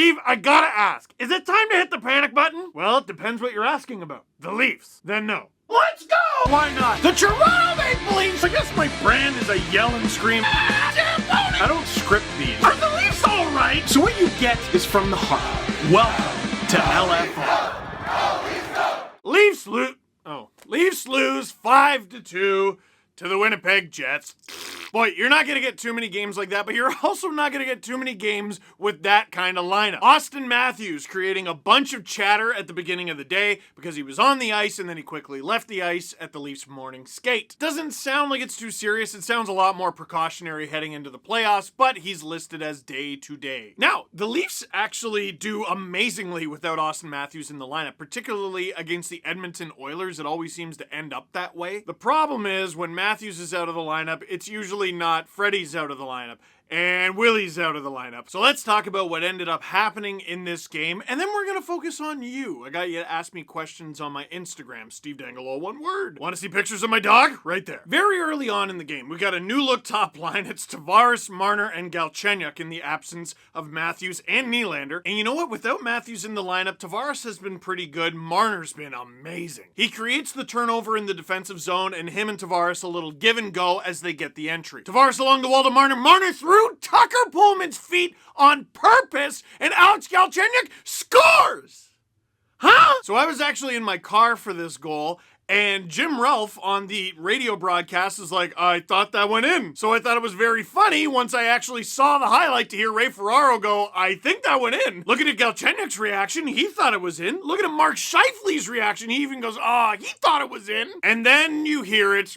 Steve, I gotta ask, is it time to hit the panic button? Well, it depends what you're asking about. The Leafs. Then no. Let's go! Why not? The Toronto Maple Leafs! I guess my brand is a yell and scream. I don't script these. Are the Leafs alright? So what you get is from the heart. Welcome to LFR. Leafs lose 5-2 to the Winnipeg Jets. Boy, you're not going to get too many games like that, but you're also not going to get too many games with that kind of lineup. Austin Matthews creating a bunch of chatter at the beginning of the day because he was on the ice and then he quickly left the ice at the Leafs morning skate. Doesn't sound like it's too serious. It sounds a lot more precautionary heading into the playoffs, but he's listed as day-to-day. Now, the Leafs actually do amazingly without Austin Matthews in the lineup, particularly against the Edmonton Oilers. It always seems to end up that way. The problem is when Matthews is out of the lineup, it's usually not Freddie's out of the lineup and Willie's out of the lineup. So let's talk about what ended up happening in this game, and then we're gonna focus on you. I got you to ask me questions on my Instagram, Steve Dangle, all one word. Want to see pictures of my dog? Right there. Very early on in the game, we got a new look top line. It's Tavares, Marner, and Galchenyuk in the absence of Matthews and Nylander. And you know what? Without Matthews in the lineup, Tavares has been pretty good. Marner's been amazing. He creates the turnover in the defensive zone, and him and Tavares a little give and go as they get the entry. Tavares along the wall to Marner. Marner through Tucker Pullman's feet on purpose, and Alex Galchenyuk scores! Huh? So I was actually in my car for this goal, and Jim Ralph on the radio broadcast is like, I thought that went in. So I thought it was very funny once I actually saw the highlight to hear Ray Ferraro go, I think that went in. Looking at Galchenyuk's reaction, he thought it was in. Looking at Mark Scheifele's reaction, he even goes, he thought it was in. And then you hear it,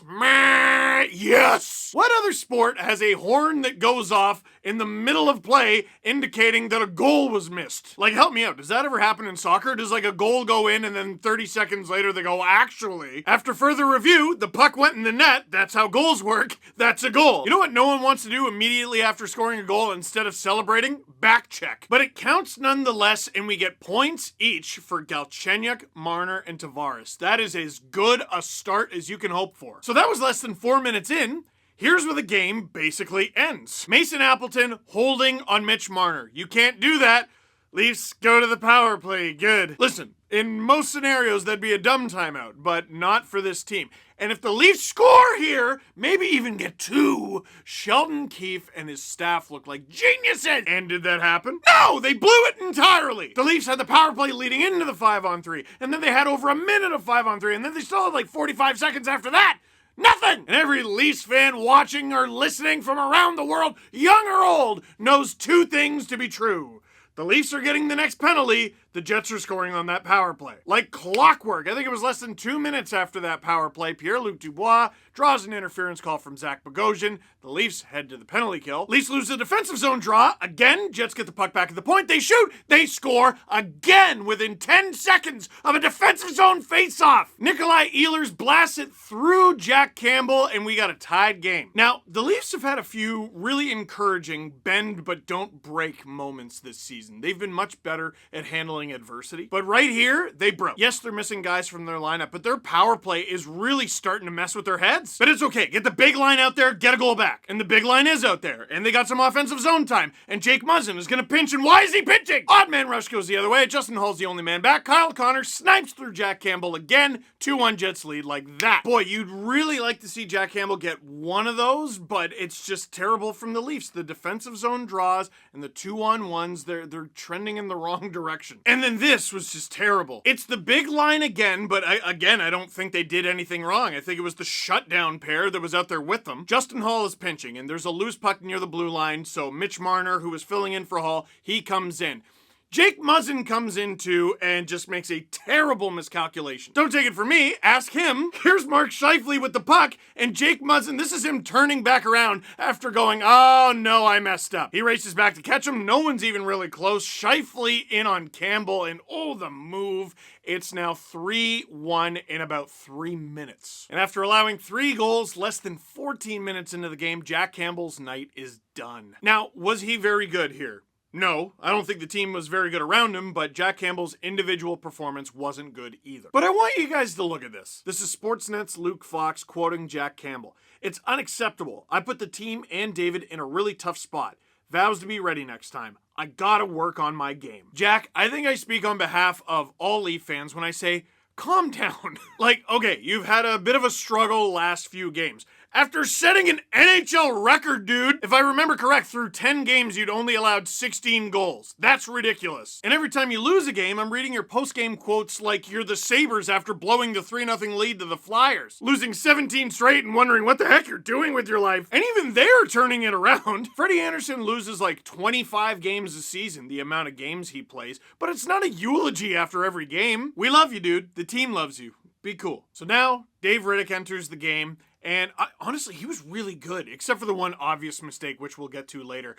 yes! What other sport has a horn that goes off in the middle of play indicating that a goal was missed? Like, help me out. Does that ever happen in soccer? Does like a goal go in and then 30 seconds later they go, actually, after further review, the puck went in the net. That's how goals work. That's a goal. You know what no one wants to do immediately after scoring a goal instead of celebrating? Back check. But it counts nonetheless, and we get points each for Galchenyuk, Marner, and Tavares. That is as good a start as you can hope for. So that was less than 4 minutes in. Here's where the game basically ends. Mason Appleton holding on Mitch Marner. You can't do that. Leafs go to the power play. Good. Listen, in most scenarios, that'd be a dumb timeout, but not for this team. And if the Leafs score here, maybe even get 2, Sheldon Keefe and his staff look like geniuses. And did that happen? No, they blew it entirely. The Leafs had the power play leading into the 5-on-3, and then they had over a minute of 5-on-3, and then they still had like 45 seconds after that. Nothing! And every Leafs fan watching or listening from around the world, young or old, knows 2 things to be true. The Leafs are getting the next penalty. The Jets are scoring on that power play. Like clockwork. I think it was less than 2 minutes after that power play. Pierre-Luc Dubois draws an interference call from Zach Bogosian. The Leafs head to the penalty kill. Leafs lose the defensive zone draw. Again, Jets get the puck back at the point. They shoot. They score again within 10 seconds of a defensive zone face-off. Nikolai Ehlers blasts it through Jack Campbell, and we got a tied game. Now, the Leafs have had a few really encouraging bend but don't break moments this season. They've been much better at handling adversity. But right here, they broke. Yes, they're missing guys from their lineup, but their power play is really starting to mess with their heads. But it's okay. Get the big line out there, get a goal back. And the big line is out there. And they got some offensive zone time. And Jake Muzzin is going to pinch, and why is he pinching? Odd man rush goes the other way. Justin Hull's the only man back. Kyle Connor snipes through Jack Campbell again. 2-1 Jets lead like that. Boy, you'd really like to see Jack Campbell get one of those, but it's just terrible from the Leafs. The defensive zone draws and the 2-on-1s, they're trending in the wrong direction. And then this was just terrible. It's the big line again, but I don't think they did anything wrong. I think it was the shutdown pair that was out there with them. Justin Hull is pinching, and there's a loose puck near the blue line, so Mitch Marner, who was filling in for Hull, he comes in. Jake Muzzin comes in too and just makes a terrible miscalculation. Don't take it from me, ask him. Here's Mark Scheifele with the puck, and Jake Muzzin, this is him turning back around after going, oh no, I messed up. He races back to catch him, no one's even really close. Scheifele in on Campbell, and oh, the move. It's now 3-1 in about 3 minutes. And after allowing 3 goals less than 14 minutes into the game, Jack Campbell's night is done. Now, was he very good here? No, I don't think the team was very good around him, but Jack Campbell's individual performance wasn't good either. But I want you guys to look at this. This is Sportsnet's Luke Fox quoting Jack Campbell. It's unacceptable. I put the team and David in a really tough spot. vows to be ready next time. I gotta work on my game. Jack, I think I speak on behalf of all Leaf fans when I say, calm down. Like, okay, you've had a bit of a struggle last few games. After setting an NHL record, dude, if I remember correct, through 10 games, you'd only allowed 16 goals. That's ridiculous. And every time you lose a game, I'm reading your post-game quotes like you're the Sabres after blowing the 3-0 lead to the Flyers, losing 17 straight and wondering what the heck you're doing with your life. And even they're turning it around. Freddie Anderson loses like 25 games a season, the amount of games he plays, but it's not a eulogy after every game. We love you, dude. The team loves you. Be cool. So now, Dave Riddick enters the game. And honestly, he was really good, except for the one obvious mistake, which we'll get to later.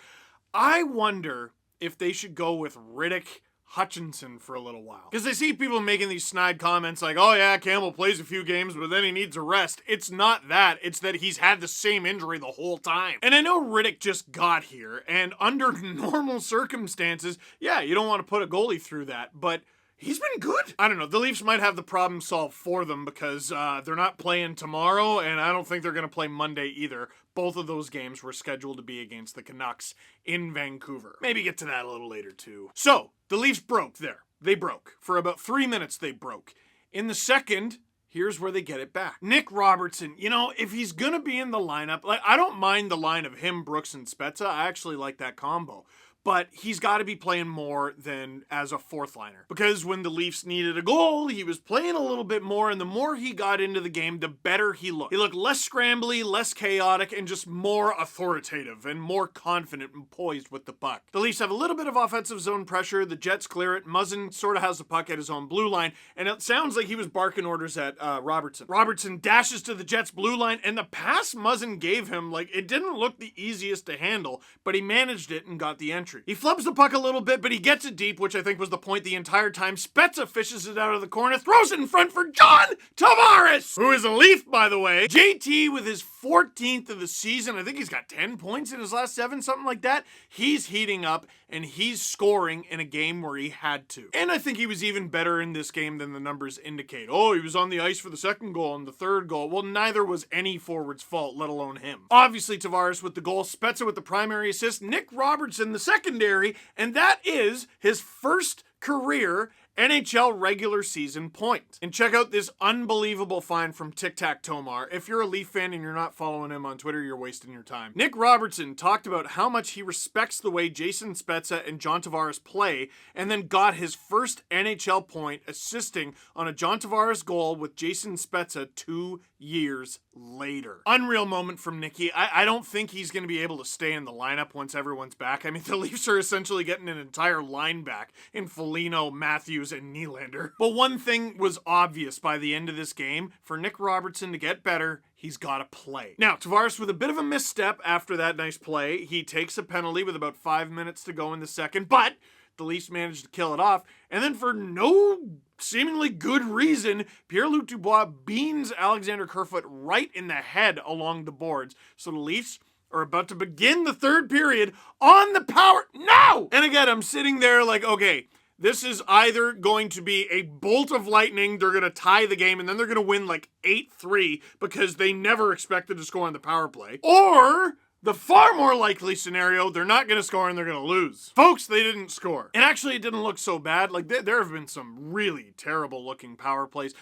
I wonder if they should go with Riddick Hutchinson for a little while. Because I see people making these snide comments like, oh yeah, Campbell plays a few games, but then he needs a rest. It's not that. It's that he's had the same injury the whole time. And I know Riddick just got here, and under normal circumstances, yeah, you don't want to put a goalie through that, but he's been good. I don't know. The Leafs might have the problem solved for them because they're not playing tomorrow, and I don't think they're going to play Monday either. Both of those games were scheduled to be against the Canucks in Vancouver. Maybe get to that a little later, too. So, the Leafs broke there. They broke. For about 3 minutes, they broke. In the second, here's where they get it back. Nick Robertson, you know, if he's going to be in the lineup, like, I don't mind the line of him, Brooks, and Spezza. I actually like that combo. But he's got to be playing more than as a fourth liner. Because when the Leafs needed a goal, he was playing a little bit more, and the more he got into the game, the better he looked. He looked less scrambly, less chaotic, and just more authoritative and more confident and poised with the puck. The Leafs have a little bit of offensive zone pressure. The Jets clear it. Muzzin sort of has the puck at his own blue line, and it sounds like he was barking orders at Robertson. Robertson dashes to the Jets' blue line, and the pass Muzzin gave him, like, it didn't look the easiest to handle, but he managed it and got the entry. He flubs the puck a little bit, but he gets it deep, which I think was the point the entire time. Spezza fishes it out of the corner, throws it in front for John Tavares, who is a Leaf, by the way. JT with his 14th of the season. I think he's got 10 points in his last 7, something like that. He's heating up, and he's scoring in a game where he had to. And I think he was even better in this game than the numbers indicate. Oh, he was on the ice for the second goal and the third goal. Well, neither was any forward's fault, let alone him. Obviously, Tavares with the goal, Spezza with the primary assist, Nick Robertson the secondary, and that is his first career NHL regular season point. And check out this unbelievable find from Tic Tac Tomar. If you're a Leaf fan and you're not following him on Twitter, you're wasting your time. Nick Robertson talked about how much he respects the way Jason Spezza and John Tavares play, and then got his first NHL point assisting on a John Tavares goal with Jason Spezza 2 years later. Unreal moment from Nicky. I don't think he's going to be able to stay in the lineup once everyone's back. I mean, the Leafs are essentially getting an entire line back in Foligno, Matthews, and Nylander. But one thing was obvious by the end of this game. For Nick Robertson to get better, he's got to play. Now, Tavares with a bit of a misstep after that nice play. He takes a penalty with about 5 minutes to go in the second, but the Leafs managed to kill it off. And then for no seemingly good reason, Pierre-Luc Dubois beans Alexander Kerfoot right in the head along the boards. So the Leafs are about to begin the third period on the power. No! And again, I'm sitting there like, okay, this is either going to be a bolt of lightning, they're going to tie the game, and then they're going to win like 8-3 because they never expected to score on the power play. Or the far more likely scenario, they're not going to score and they're going to lose. Folks, they didn't score. And actually, it didn't look so bad. Like, there have been some really terrible looking power plays.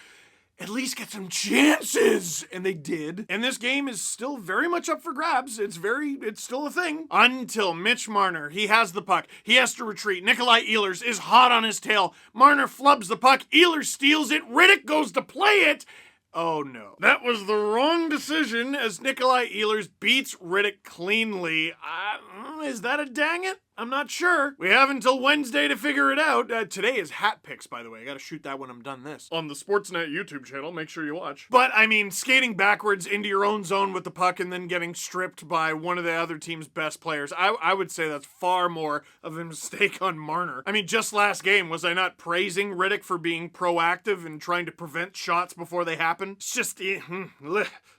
At least get some chances. And they did. And this game is still very much up for grabs. It's still a thing. Until Mitch Marner, he has the puck. He has to retreat. Nikolai Ehlers is hot on his tail. Marner flubs the puck. Ehlers steals it. Riddick goes to play it. Oh no. That was the wrong decision as Nikolai Ehlers beats Riddick cleanly. Is that a dang it? I'm not sure. We have until Wednesday to figure it out. Today is hat picks, by the way. I gotta shoot that when I'm done this. On the Sportsnet YouTube channel, make sure you watch. But, I mean, skating backwards into your own zone with the puck and then getting stripped by one of the other team's best players, I would say that's far more of a mistake on Marner. I mean, just last game, was I not praising Riddick for being proactive and trying to prevent shots before they happen? It's just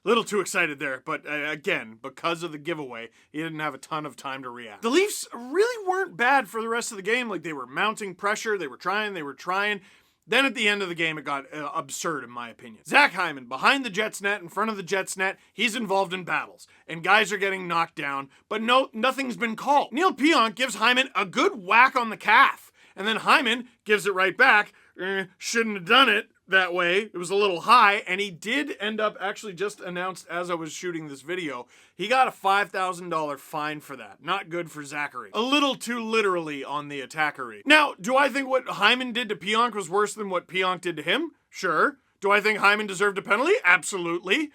little too excited there. But, again, because of the giveaway, he didn't have a ton of time to react. The Leafs really weren't bad for the rest of the game. Like, they were mounting pressure, they were trying. Then at the end of the game, it got absurd, in my opinion. Zach Hyman, behind the Jets net, in front of the Jets net, he's involved in battles. And guys are getting knocked down, but nothing's been called. Neil Pionk gives Hyman a good whack on the calf. And then Hyman gives it right back. Shouldn't have done it that way. It was a little high, and he did end up, actually just announced as I was shooting this video, he got a $5,000 fine for that. Not good for Zachary. A little too literally on the attackery. Now, do I think what Hyman did to Pionk was worse than what Pionk did to him? Sure. Do I think Hyman deserved a penalty? Absolutely.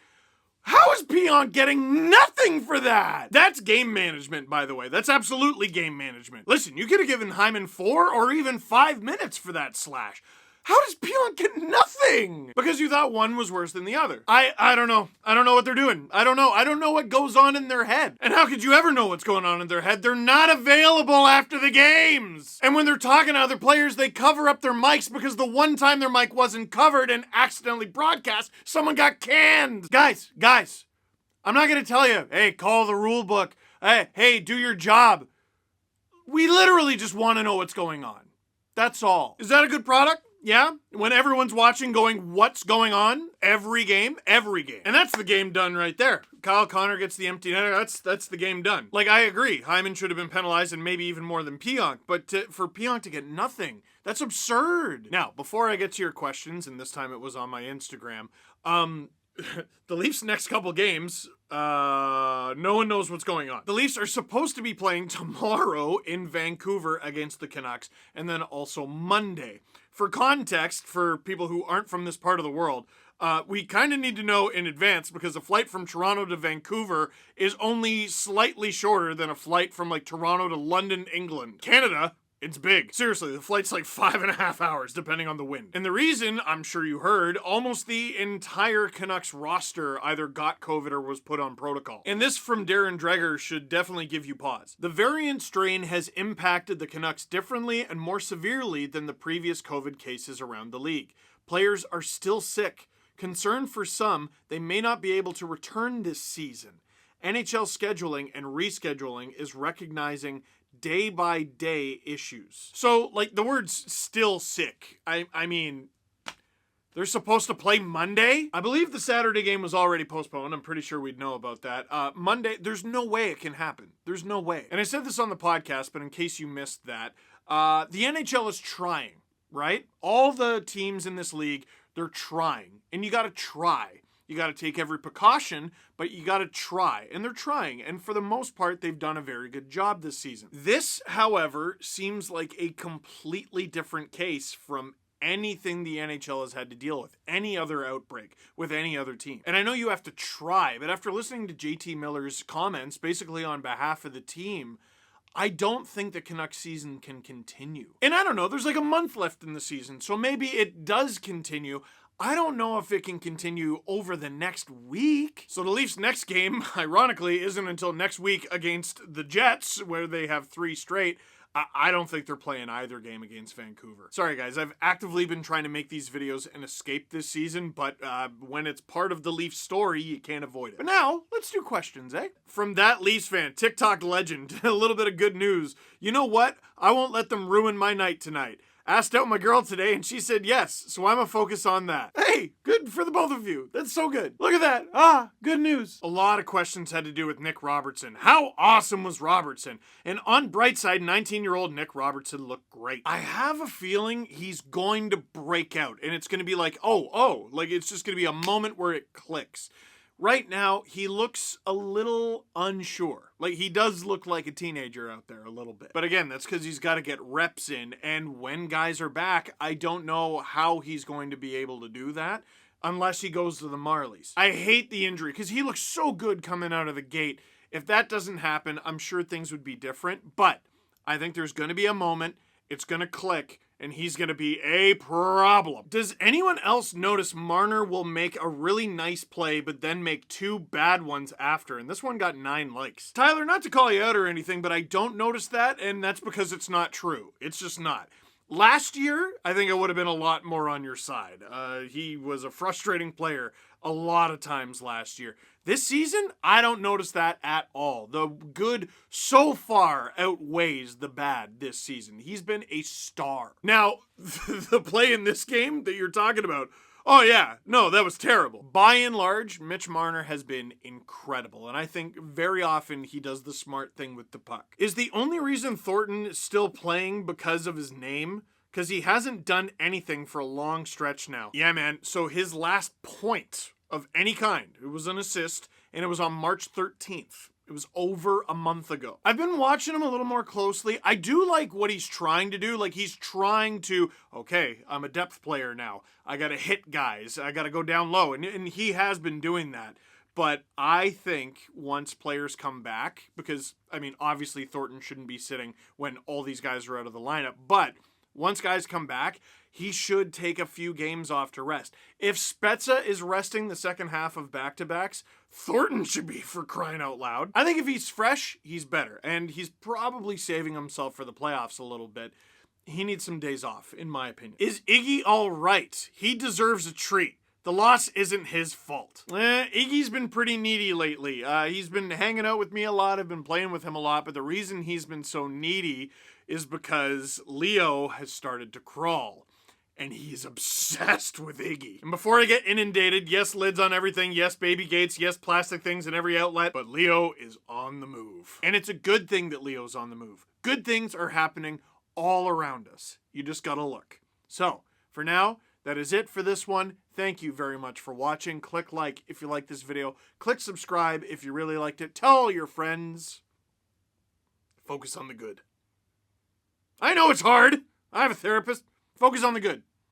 How is Pionk getting nothing for that? That's game management, by the way. That's absolutely game management. Listen, you could have given Hyman 4 or even 5 minutes for that slash. How does Pionk get nothing? Because you thought one was worse than the other. I don't know. I don't know what they're doing. I don't know. I don't know what goes on in their head. And how could you ever know what's going on in their head? They're not available after the games. And when they're talking to other players, they cover up their mics because the one time their mic wasn't covered and accidentally broadcast, someone got canned. Guys, I'm not going to tell you, hey, call the rule book. Hey, do your job. We literally just want to know what's going on. That's all. Is that a good product? Yeah, when everyone's watching going, what's going on? Every game. And that's the game done right there. Kyle Connor gets the empty netter. That's the game done. Like, I agree. Hyman should have been penalized and maybe even more than Pionk. But for Pionk to get nothing, that's absurd. Now, before I get to your questions, and this time it was on my Instagram, the Leafs' next couple games, no one knows what's going on. The Leafs are supposed to be playing tomorrow in Vancouver against the Canucks, and then also Monday. For context, for people who aren't from this part of the world, we kind of need to know in advance because a flight from Toronto to Vancouver is only slightly shorter than a flight from like Toronto to London, England. Canada, it's big. Seriously, the flight's like 5.5 hours depending on the wind. And the reason, I'm sure you heard, almost the entire Canucks roster either got COVID or was put on protocol. And this from Darren Dreger should definitely give you pause. The variant strain has impacted the Canucks differently and more severely than the previous COVID cases around the league. Players are still sick. Concern for some, they may not be able to return this season. NHL scheduling and rescheduling is recognizing day-by-day issues. So, like, the word's still sick. I mean, they're supposed to play Monday? I believe the Saturday game was already postponed. I'm pretty sure we'd know about that. Monday, there's no way it can happen. There's no way. And I said this on the podcast, but in case you missed that, the NHL is trying, right? All the teams in this league, they're trying. And you gotta try. You got to take every precaution, but you got to try. And they're trying. And for the most part, they've done a very good job this season. This, however, seems like a completely different case from anything the NHL has had to deal with, any other outbreak with any other team. And I know you have to try, but after listening to JT Miller's comments, basically on behalf of the team, I don't think the Canucks season can continue. And I don't know, there's like a month left in the season, so maybe it does continue. I don't know if it can continue over the next week. So the Leafs' next game, ironically, isn't until next week against the Jets, where they have 3 straight. I don't think they're playing either game against Vancouver. Sorry, guys. I've actively been trying to make these videos an escape this season, but when it's part of the Leafs story, you can't avoid it. But now, let's do questions, eh? From that Leafs fan, TikTok legend, a little bit of good news. You know what? I won't let them ruin my night tonight. Asked out my girl today and she said yes, so I'm gonna focus on that. Hey, good for the both of you. That's so good. Look at that. Good news. A lot of questions had to do with Nick Robertson. How awesome was Robertson? And on bright side, 19-year-old Nick Robertson looked great. I have a feeling he's going to break out and it's gonna be like, like it's just gonna be a moment where it clicks. Right now, he looks a little unsure. Like, he does look like a teenager out there a little bit. But again, that's because he's got to get reps in. And when guys are back, I don't know how he's going to be able to do that unless he goes to the Marlies. I hate the injury because he looks so good coming out of the gate. If that doesn't happen, I'm sure things would be different. But I think there's going to be a moment. It's going to click. And he's going to be a problem. Does anyone else notice Marner will make a really nice play, but then make 2 bad ones after? And this one got 9 likes. Tyler, not to call you out or anything, but I don't notice that, and that's because it's not true. It's just not. Last year, I think I would have been a lot more on your side. He was a frustrating player a lot of times last year. This season, I don't notice that at all. The good so far outweighs the bad this season. He's been a star. Now, the play in this game that you're talking about, oh yeah, no, that was terrible. By and large, Mitch Marner has been incredible, and I think very often he does the smart thing with the puck. Is the only reason Thornton is still playing because of his name? Because he hasn't done anything for a long stretch now. Yeah, man, so his last point of any kind, it was an assist, and it was on March 13th. It was over a month ago. I've been watching him a little more closely. I do like what he's trying to do. Like, he's trying to, okay, I'm a depth player now. I gotta hit guys. I gotta go down low. And he has been doing that. But I think once players come back, because, I mean, obviously Thornton shouldn't be sitting when all these guys are out of the lineup, but once guys come back, he should take a few games off to rest. If Spezza is resting the second half of back-to-backs, Thornton should be, for crying out loud. I think if he's fresh, he's better. And he's probably saving himself for the playoffs a little bit. He needs some days off, in my opinion. Is Iggy all right? He deserves a treat. The loss isn't his fault. Iggy's been pretty needy lately. He's been hanging out with me a lot. I've been playing with him a lot. But the reason he's been so needy is because Leo has started to crawl. And he's obsessed with Iggy. And before I get inundated, yes, lids on everything, yes, baby gates, yes, plastic things in every outlet, but Leo is on the move. And it's a good thing that Leo's on the move. Good things are happening all around us. You just gotta look. So, for now, that is it for this one. Thank you very much for watching. Click like if you like this video. Click subscribe if you really liked it. Tell all your friends. Focus on the good. I know it's hard. I have a therapist. Focus on the good.